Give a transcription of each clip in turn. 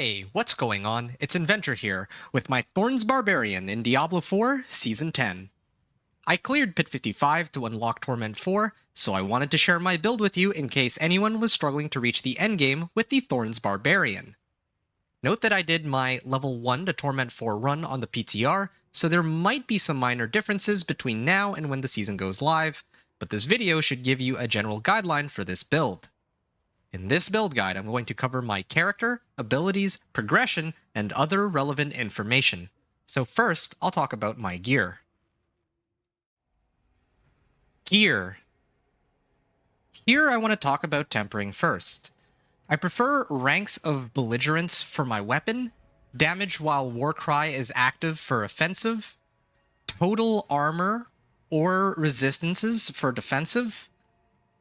Hey, what's going on? It's Inventor here, with my Thorns Barbarian in Diablo 4, Season 10. I cleared Pit 55 to unlock Torment 4, so I wanted to share my build with you in case anyone was struggling to reach the endgame with the Thorns Barbarian. Note that I did my level 1 to Torment 4 run on the PTR, so there might be some minor differences between now and when the season goes live, but this video should give you a general guideline for this build. In this build guide, I'm going to cover my character, abilities, progression, and other relevant information. So first, I'll talk about my gear. Gear. Here I want to talk about tempering first. I prefer ranks of belligerence for my weapon, damage while Warcry is active for offensive, total armor or resistances for defensive,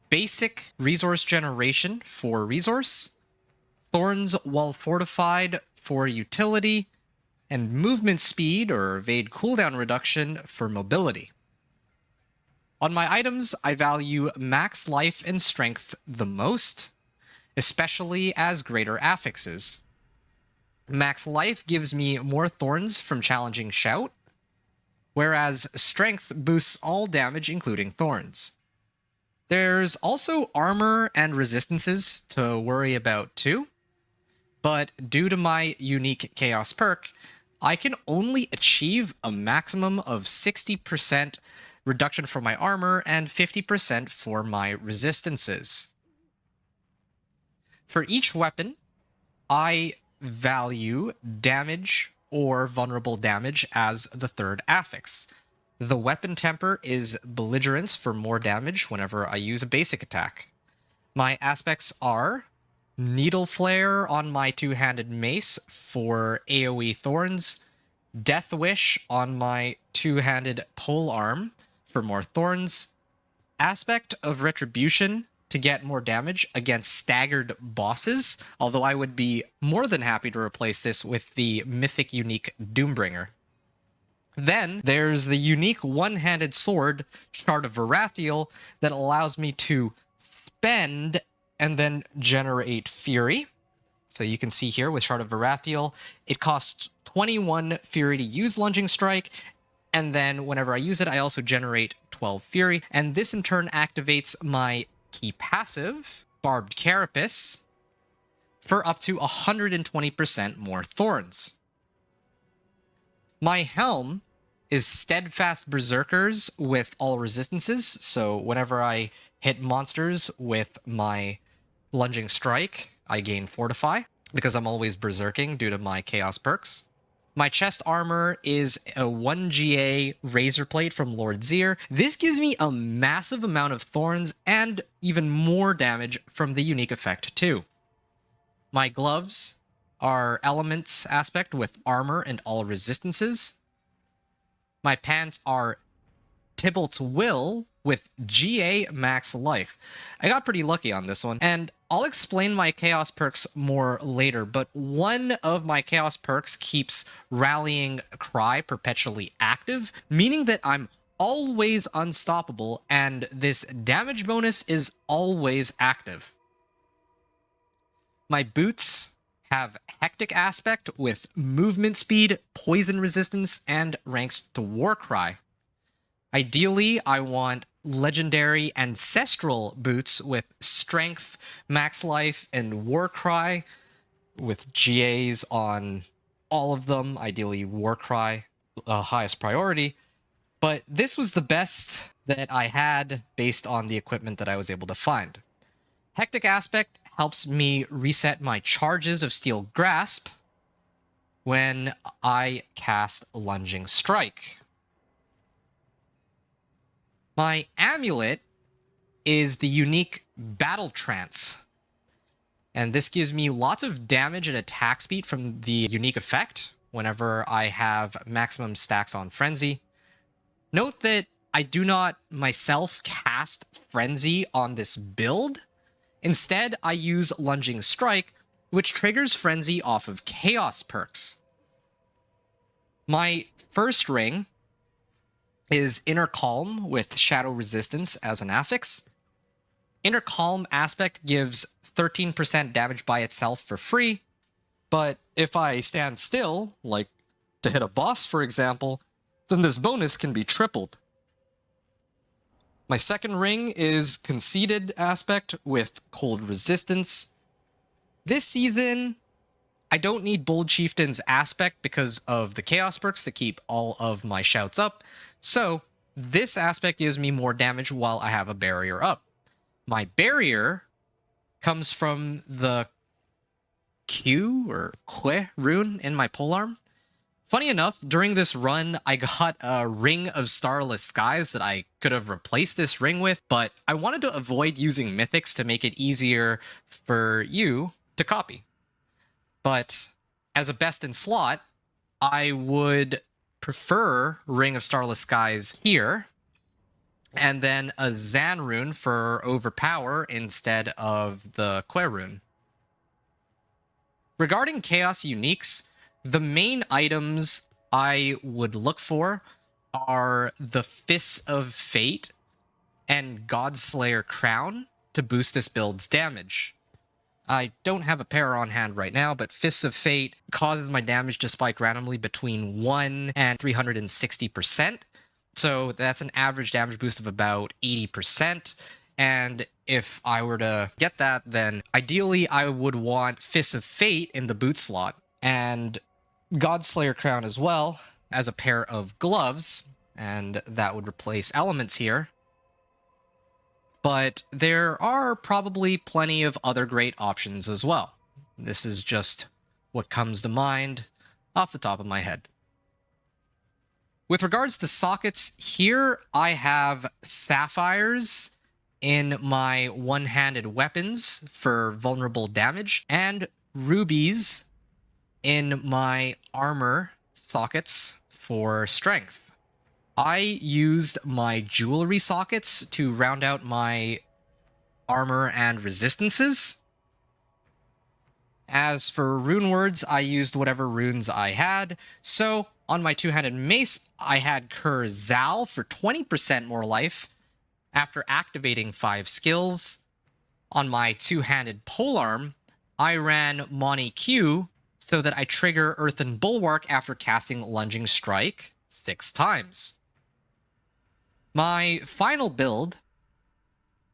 basic resource generation for resource, thorns while fortified for utility, and movement speed or evade cooldown reduction for mobility. On my items, I value max life and strength the most, especially as greater affixes. Max life gives me more thorns from challenging shout, whereas strength boosts all damage including thorns. There's also armor and resistances to worry about too, but due to my unique chaos perk, I can only achieve a maximum of 60% reduction for my armor and 50% for my resistances. For each weapon, I value damage or vulnerable damage as the third affix. The weapon temper is belligerence for more damage whenever I use a basic attack. My aspects are needle flare on my two-handed mace for AoE thorns, death wish on my two-handed pole arm for more thorns, aspect of retribution to get more damage against staggered bosses, although I would be more than happy to replace this with the mythic unique Doombringer. Then there's the unique one-handed sword, Shard of Varathiel, that allows me to spend and then generate Fury. So you can see here with Shard of Varathiel, it costs 21 Fury to use Lunging Strike, and then whenever I use it, I also generate 12 Fury, and this in turn activates my key passive, Barbed Carapace, for up to 120% more thorns. My helm is Steadfast Berserkers with all resistances, so whenever I hit monsters with my Lunging Strike, I gain Fortify, because I'm always berserking due to my Chaos perks. My chest armor is a 1GA Razor Plate from Lord Zir. This gives me a massive amount of thorns and even more damage from the unique effect too. My gloves are Elements aspect with armor and all resistances. My pants are Tybalt's Will with GA max life. I got pretty lucky on this one, and I'll explain my chaos perks more later, but one of my chaos perks keeps Rallying Cry perpetually active, meaning that I'm always unstoppable, and this damage bonus is always active. My boots have Hectic aspect with movement speed, poison resistance, and ranks to Warcry. Ideally, I want legendary ancestral boots with strength, max life, and Warcry, with GAs on all of them, ideally Warcry, highest priority. But this was the best that I had based on the equipment that I was able to find. Hectic aspect helps me reset my charges of Steel Grasp when I cast Lunging Strike. My amulet is the unique Battle Trance, and this gives me lots of damage and attack speed from the unique effect whenever I have maximum stacks on Frenzy. Note that I do not myself cast Frenzy on this build. Instead, I use Lunging Strike, which triggers Frenzy off of Chaos perks. My first ring is Inner Calm with Shadow Resistance as an affix. Inner Calm aspect gives 13% damage by itself for free, But if I stand still, like to hit a boss, for example, then this bonus can be tripled. My second ring is Conceited Aspect with Cold Resistance. This season, I don't need Bold Chieftain's Aspect because of the Chaos perks that keep all of my shouts up, so this aspect gives me more damage while I have a barrier up. My barrier comes from the Q or Que rune in my polearm. Funny enough, during this run, I got a Ring of Starless Skies that I could have replaced this ring with, but I wanted to avoid using mythics to make it easier for you to copy. But as a best in slot, I would prefer Ring of Starless Skies here, and then a Zan rune for Overpower instead of the Que rune. Regarding Chaos Uniques, the main items I would look for are the Fists of Fate and Godslayer Crown to boost this build's damage. I don't have a pair on hand right now, but Fists of Fate causes my damage to spike randomly between 1 and 360%. So that's an average damage boost of about 80%. And if I were to get that, then ideally I would want Fists of Fate in the boot slot and Godslayer Crown as well as a pair of gloves, and that would replace elements here. But there are probably plenty of other great options as well. This is just what comes to mind off the top of my head. With regards to sockets, here I have sapphires in my one-handed weapons for vulnerable damage, and rubies in my armor sockets for strength. I used my jewelry sockets to round out my armor and resistances. As for rune words, I used whatever runes I had. So on my two-handed mace, I had Kur Zal for 20% more life after activating 5 skills. On my two-handed polearm, I ran Moni Q so that I trigger Earthen Bulwark after casting Lunging Strike 6 times. My final build,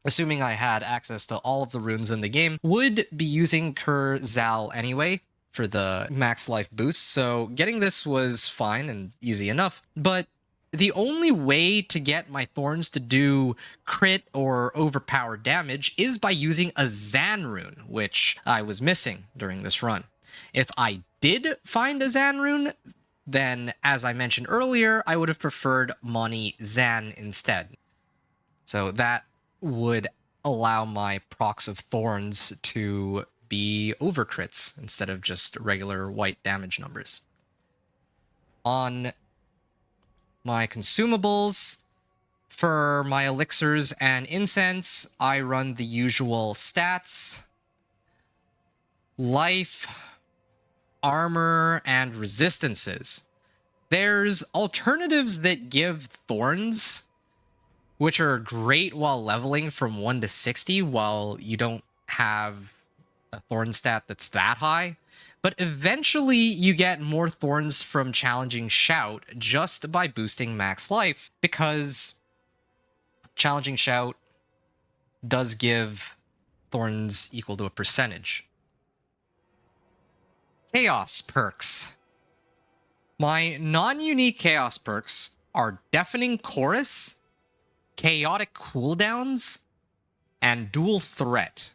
assuming I had access to all of the runes in the game, would be using Kur Zal anyway for the max life boost, so getting this was fine and easy enough, but the only way to get my Thorns to do crit or overpower damage is by using a Zan rune, which I was missing during this run. If I did find a Zan rune, then, as I mentioned earlier, I would have preferred Moni Zan instead. So that would allow my procs of Thorns to be over crits instead of just regular white damage numbers. On my consumables, for my elixirs and incense, I run the usual stats: life, armor, and resistances. There's alternatives that give Thorns, which are great while leveling from 1 to 60 while you don't have a Thorn stat that's that high. But eventually you get more Thorns from Challenging Shout just by boosting max life, because Challenging Shout does give Thorns equal to a percentage. Chaos perks. My non-unique Chaos perks are Deafening Chorus, Chaotic Cooldowns, and Dual Threat.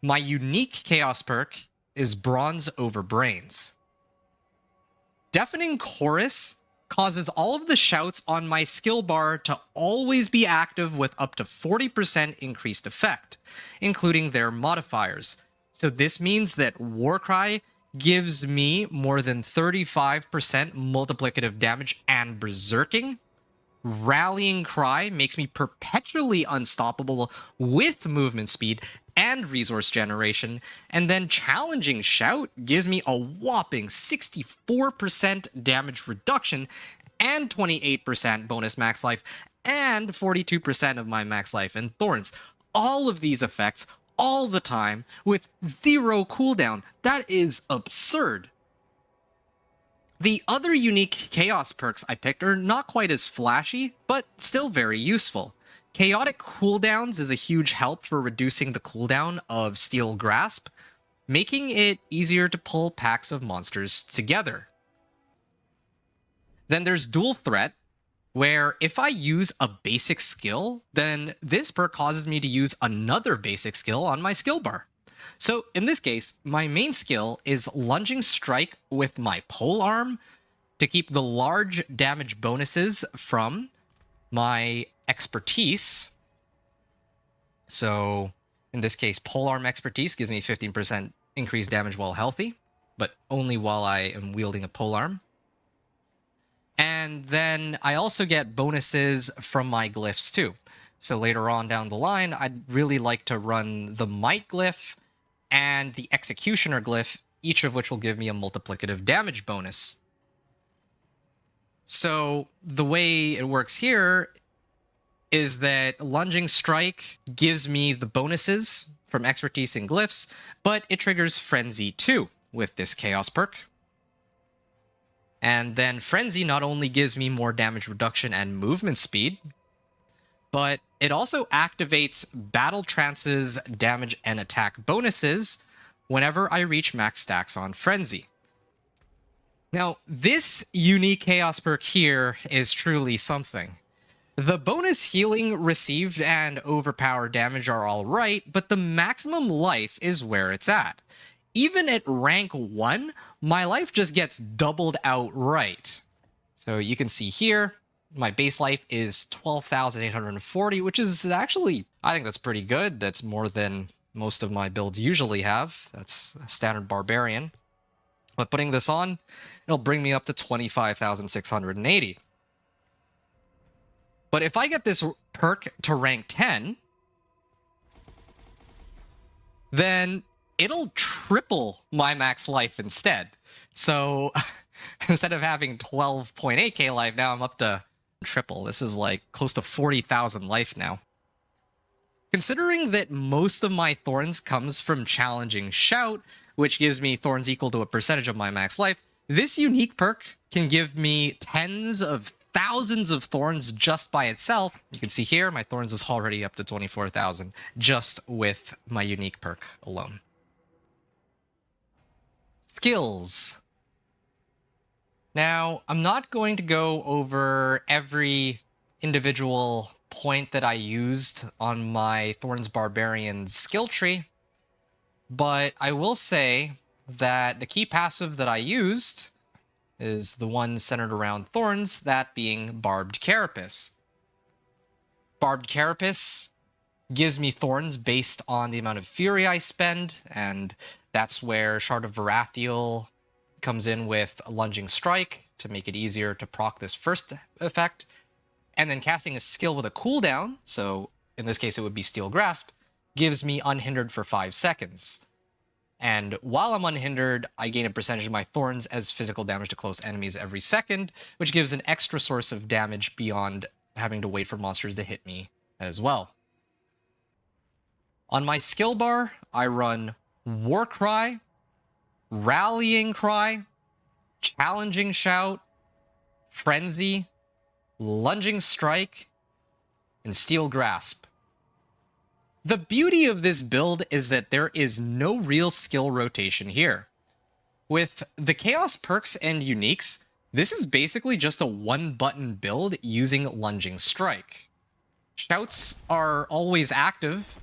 My unique Chaos perk is Bronze over Brains. Deafening Chorus causes all of the shouts on my skill bar to always be active with up to 40% increased effect, including their modifiers. So this means that Warcry gives me more than 35% multiplicative damage and berserking. Rallying Cry makes me perpetually unstoppable with movement speed and resource generation, and then Challenging Shout gives me a whopping 64% damage reduction and 28% bonus max life and 42% of my max life in Thorns. All of these effects all the time with 0 cooldown. That is absurd. The other unique chaos perks I picked are not quite as flashy, but still very useful. Chaotic cooldowns is a huge help for reducing the cooldown of Steel Grasp, making it easier to pull packs of monsters together. Then there's Dual Threat, where if I use a basic skill, then this perk causes me to use another basic skill on my skill bar. So in this case, my main skill is Lunging Strike with my pole arm to keep the large damage bonuses from my expertise. So in this case, pole arm expertise gives me 15% increased damage while healthy, but only while I am wielding a pole arm. And then I also get bonuses from my glyphs too. So later on down the line, I'd really like to run the Might glyph and the Executioner glyph, each of which will give me a multiplicative damage bonus. So the way it works here is that Lunging Strike gives me the bonuses from expertise and glyphs, but it triggers Frenzy too with this Chaos perk. And then Frenzy not only gives me more damage reduction and movement speed, but it also activates Battle Trance's damage and attack bonuses whenever I reach max stacks on Frenzy. Now, this unique Chaos perk here is truly something. The bonus healing received and overpower damage are alright, but the maximum life is where it's at. Even at rank 1, my life just gets doubled outright. So you can see here, my base life is 12,840, which is actually, I think that's pretty good. That's more than most of my builds usually have. That's standard Barbarian. But putting this on, it'll bring me up to 25,680. But if I get this perk to rank 10, then it'll triple my max life instead. So instead of having 12.8k life, now I'm up to triple. This is like close to 40,000 life now. Considering that most of my thorns comes from Challenging Shout, which gives me thorns equal to a percentage of my max life, this unique perk can give me tens of thousands of thorns just by itself. You can see here, my thorns is already up to 24,000 just with my unique perk alone. Skills. Now, I'm not going to go over every individual point that I used on my Thorns Barbarian skill tree, but I will say that the key passive that I used is the one centered around Thorns, that being Barbed Carapace. Barbed Carapace gives me Thorns based on the amount of Fury I spend, and that's where Shard of Varathiel comes in with a Lunging Strike to make it easier to proc this first effect. And then casting a skill with a cooldown, so in this case it would be Steel Grasp, gives me Unhindered for 5 seconds. And while I'm unhindered, I gain a percentage of my thorns as physical damage to close enemies every second, which gives an extra source of damage beyond having to wait for monsters to hit me as well. On my skill bar, I run Warcry, Rallying Cry, Challenging Shout, Frenzy, Lunging Strike, and Steel Grasp. The beauty of this build is that there is no real skill rotation here. With the Chaos perks and uniques, this is basically just a one-button build using Lunging Strike. Shouts are always active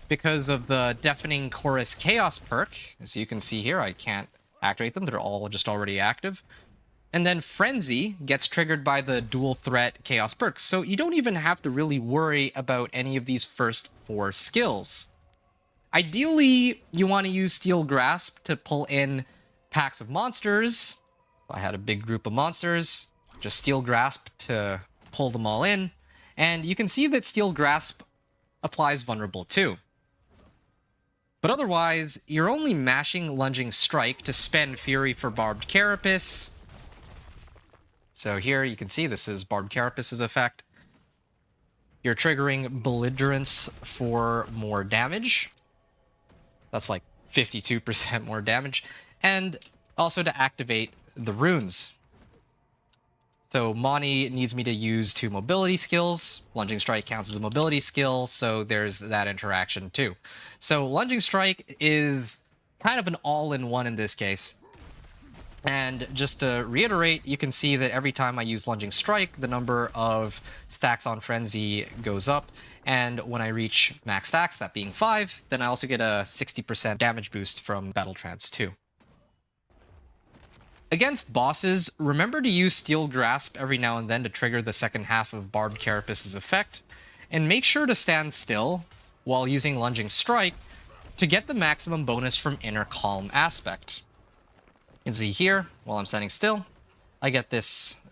because of the Deafening Chorus Chaos perk. As you can see here, I can't activate them, they're all just already active. And then Frenzy gets triggered by the Dual Threat Chaos perks, so you don't even have to really worry about any of these first 4 skills. Ideally, you want to use Steel Grasp to pull in packs of monsters. If I had a big group of monsters, just Steel Grasp to pull them all in. And you can see that Steel Grasp applies Vulnerable too. But otherwise, you're only mashing Lunging Strike to spend Fury for Barbed Carapace. So here you can see this is Barbed Carapace's effect. You're triggering Belligerence for more damage. That's like 52% more damage. And also to activate the runes. So Mani needs me to use 2 mobility skills. Lunging Strike counts as a mobility skill, so there's that interaction too. So Lunging Strike is kind of an all-in-one in this case. And just to reiterate, you can see that every time I use Lunging Strike, the number of stacks on Frenzy goes up. And when I reach max stacks, that being 5, then I also get a 60% damage boost from Battle Trance too. Against bosses, remember to use Steel Grasp every now and then to trigger the second half of Barbed Carapace's effect, and make sure to stand still while using Lunging Strike to get the maximum bonus from Inner Calm Aspect. You can see here, while I'm standing still, I get this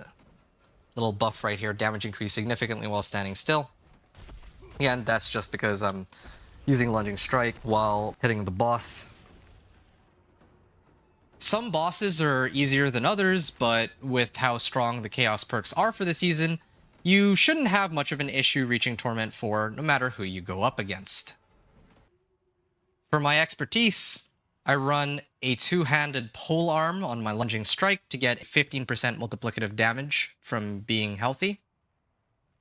little buff right here, damage increase significantly while standing still. Again, that's just because I'm using Lunging Strike while hitting the boss. Some bosses are easier than others, but with how strong the Chaos perks are for the season, you shouldn't have much of an issue reaching Torment 4 no matter who you go up against. For my expertise, I run a 2-handed pole arm on my Lunging Strike to get 15% multiplicative damage from being healthy.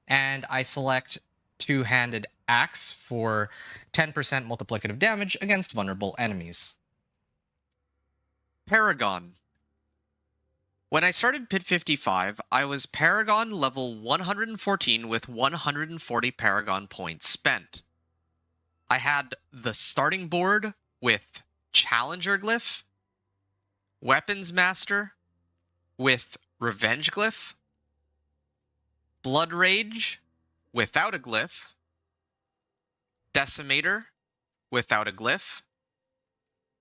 And I select 2-handed axe for 10% multiplicative damage against vulnerable enemies. Paragon. When I started Pit 55, I was Paragon level 114 with 140 Paragon points spent. I had the starting board with Challenger Glyph, Weapons Master with Revenge Glyph, Blood Rage without a glyph, Decimator without a glyph,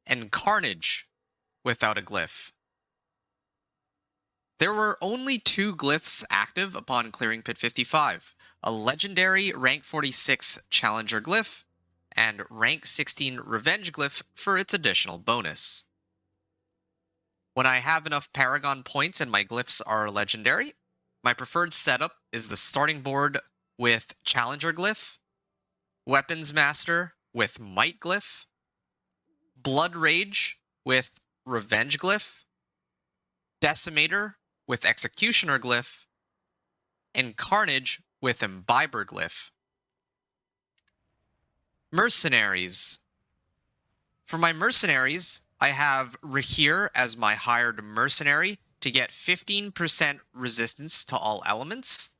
and Carnage without a glyph. There were only 2 glyphs active upon clearing Pit 55, a legendary rank 46 Challenger glyph and rank 16 Revenge glyph for its additional bonus. When I have enough Paragon points and my glyphs are legendary, my preferred setup is the starting board with Challenger glyph, Weapons Master with Might glyph, Blood Rage with Revenge glyph, Decimator with Executioner glyph, and Carnage with Imbiber glyph. Mercenaries. For my mercenaries, I have Rahir as my hired mercenary to get 15% resistance to all elements,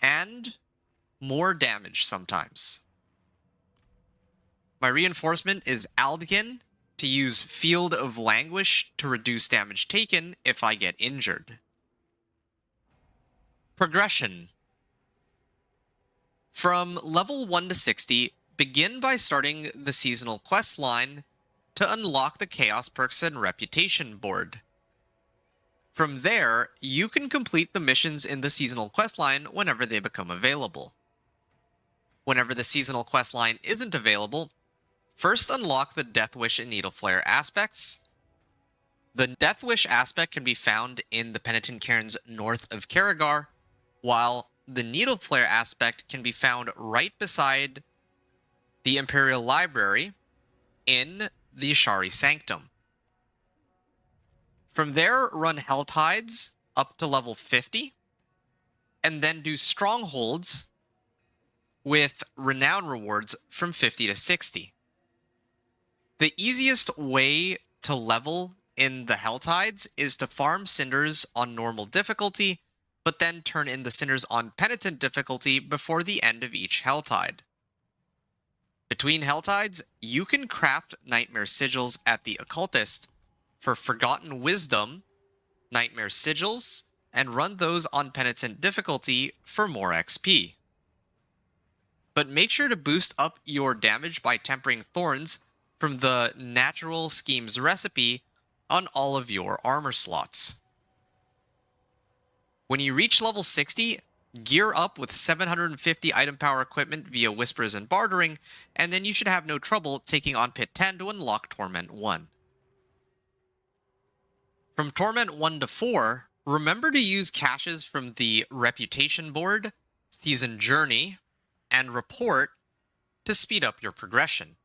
and more damage sometimes. My reinforcement is Aldkin to use Field of Languish to reduce damage taken if I get injured. Progression. From level 1 to 60, begin by starting the seasonal quest line to unlock the Chaos Perks and Reputation board. From there, you can complete the missions in the seasonal quest line whenever they become available. Whenever the seasonal quest line isn't available, first unlock the Death Wish and Needle Flare aspects. The Death Wish aspect can be found in the Penitent Cairns north of Karagar, while the Needle Flare aspect can be found right beside the Imperial Library in the Ashari Sanctum. From there, run Hell Tides up to level 50, and then do Strongholds with Renown rewards from 50 to 60. The easiest way to level in the Hell Tides is to farm Cinders on normal difficulty, but then turn in the Cinders on Penitent difficulty before the end of each Hell Tide. Between Hell Tides, you can craft Nightmare Sigils at the Occultist for Forgotten Wisdom, Nightmare Sigils, and run those on Penitent difficulty for more XP. But make sure to boost up your damage by tempering Thorns from the Natural Schemes recipe on all of your armor slots. When you reach level 60, gear up with 750 item power equipment via Whispers and Bartering, and then you should have no trouble taking on Pit 10 to unlock Torment 1. From Torment 1 to 4, remember to use caches from the Reputation board, Season Journey, and Report to speed up your progression.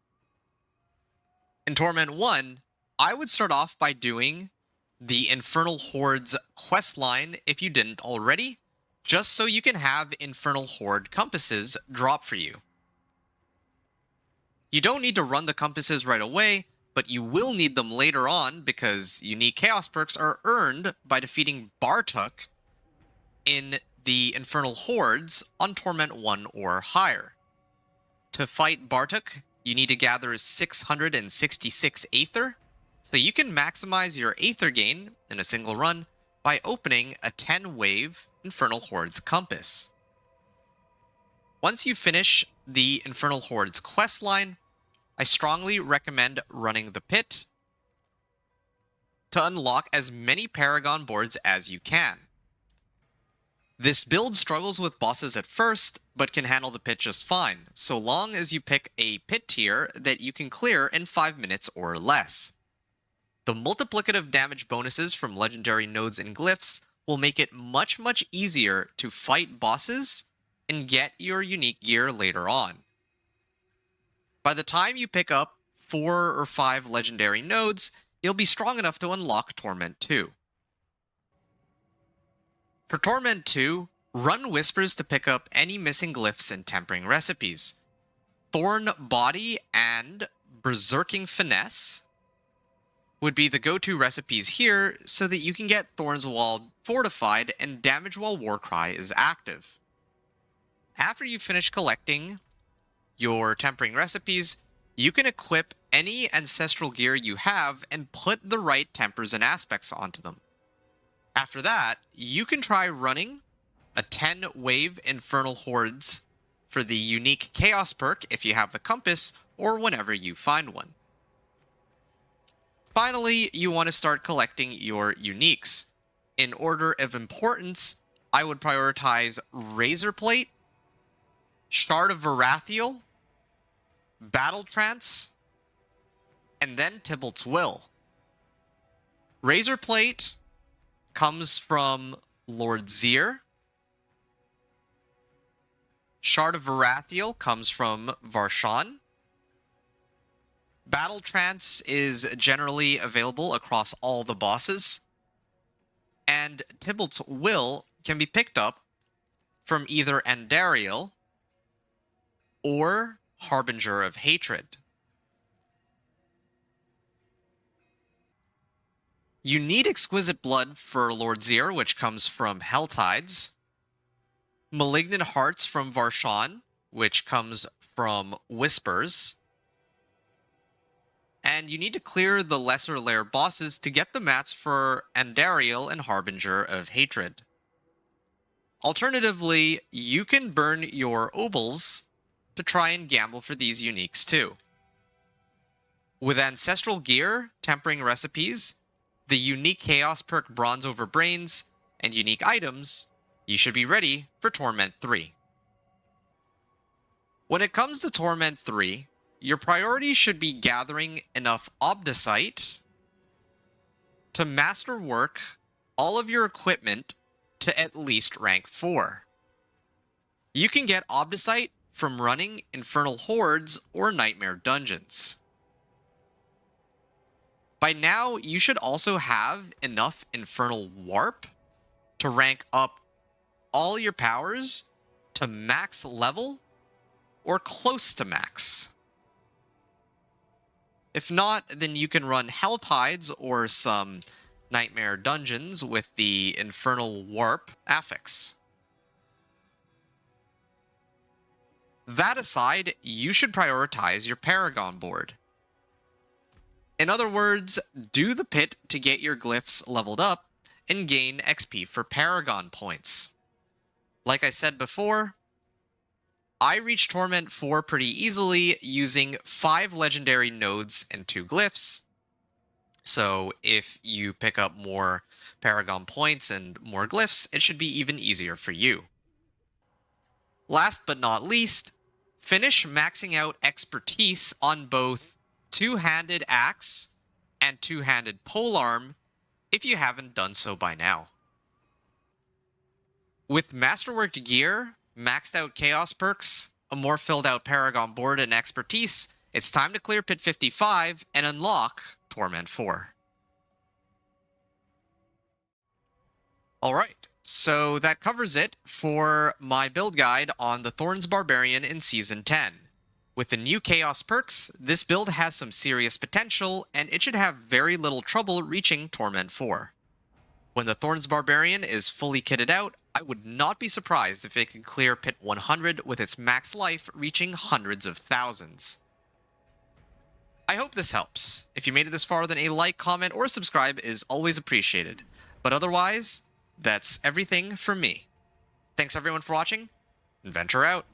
In Torment 1, I would start off by doing the Infernal Horde's questline if you didn't already, just so you can have Infernal Horde compasses drop for you. You don't need to run the compasses right away, but you will need them later on because unique chaos perks are earned by defeating Bartuk in the Infernal Hordes on Torment 1 or higher. To fight Bartuk, you need to gather 666 Aether, so you can maximize your Aether gain in a single run by opening a 10-wave Infernal Horde's compass. Once you finish the Infernal Horde's questline, I strongly recommend running the pit to unlock as many Paragon boards as you can. This build struggles with bosses at first, but can handle the pit just fine, so long as you pick a pit tier that you can clear in 5 minutes or less. The multiplicative damage bonuses from legendary nodes and glyphs will make it much easier to fight bosses and get your unique gear later on. By the time you pick up 4 or 5 legendary nodes, you'll be strong enough to unlock Torment 2. For Torment 2, run Whispers to pick up any missing glyphs and tempering recipes. Thorn Body and Berserking Finesse would be the go-to recipes here so that you can get Thorns Wall fortified and damage while Warcry is active. After you finish collecting your tempering recipes, you can equip any ancestral gear you have and put the right tempers and aspects onto them. After that, you can try running a 10-wave Infernal Hordes for the unique Chaos perk if you have the compass, or whenever you find one. Finally, you want to start collecting your uniques. In order of importance, I would prioritize Razorplate, Shard of Varathiel, Battle Trance, and then Tybalt's Will. Razorplate comes from Lord Zir. Shard of Varathiel comes from Varshan. Battle Trance is generally available across all the bosses. And Tybalt's Will can be picked up from either Andariel or Harbinger of Hatred. You need Exquisite Blood for Lord Zir, which comes from Helltides. Malignant Hearts from Varshan, which comes from Whispers. And you need to clear the lesser layer bosses to get the mats for Andariel and Harbinger of Hatred. Alternatively, you can burn your Obols to try and gamble for these uniques too. With Ancestral Gear, Tempering Recipes, the unique Chaos perk Bronze over Brains, and unique items, you should be ready for Torment 3. When it comes to Torment 3, your priority should be gathering enough Obdicite to masterwork all of your equipment to at least rank 4. You can get Obdicite from running Infernal Hordes or Nightmare Dungeons. By now, you should also have enough Infernal Warp to rank up all your powers to max level or close to max. If not, then you can run Helltides or some Nightmare Dungeons with the Infernal Warp affix. That aside, you should prioritize your Paragon board. In other words, do the pit to get your glyphs leveled up and gain XP for Paragon points. Like I said before, I reached Torment 4 pretty easily using 5 legendary nodes and 2 glyphs. So if you pick up more Paragon points and more glyphs, it should be even easier for you. Last but not least, finish maxing out expertise on both Two-Handed Axe and Two-Handed Polearm if you haven't done so by now. With Masterworked gear, maxed out Chaos perks, a more filled out Paragon board, and expertise, It's time to clear Pit 55 and unlock Torment 4. Alright, so that covers it for my build guide on the Thorns Barbarian in Season 10. With the new Chaos perks, this build has some serious potential, and it should have very little trouble reaching Torment 4. When the Thorns Barbarian is fully kitted out, I would not be surprised if it can clear Pit 100 with its max life reaching hundreds of thousands. I hope this helps. If you made it this far, then a like, comment, or subscribe is always appreciated. But otherwise, that's everything from me. Thanks everyone for watching, and venture out.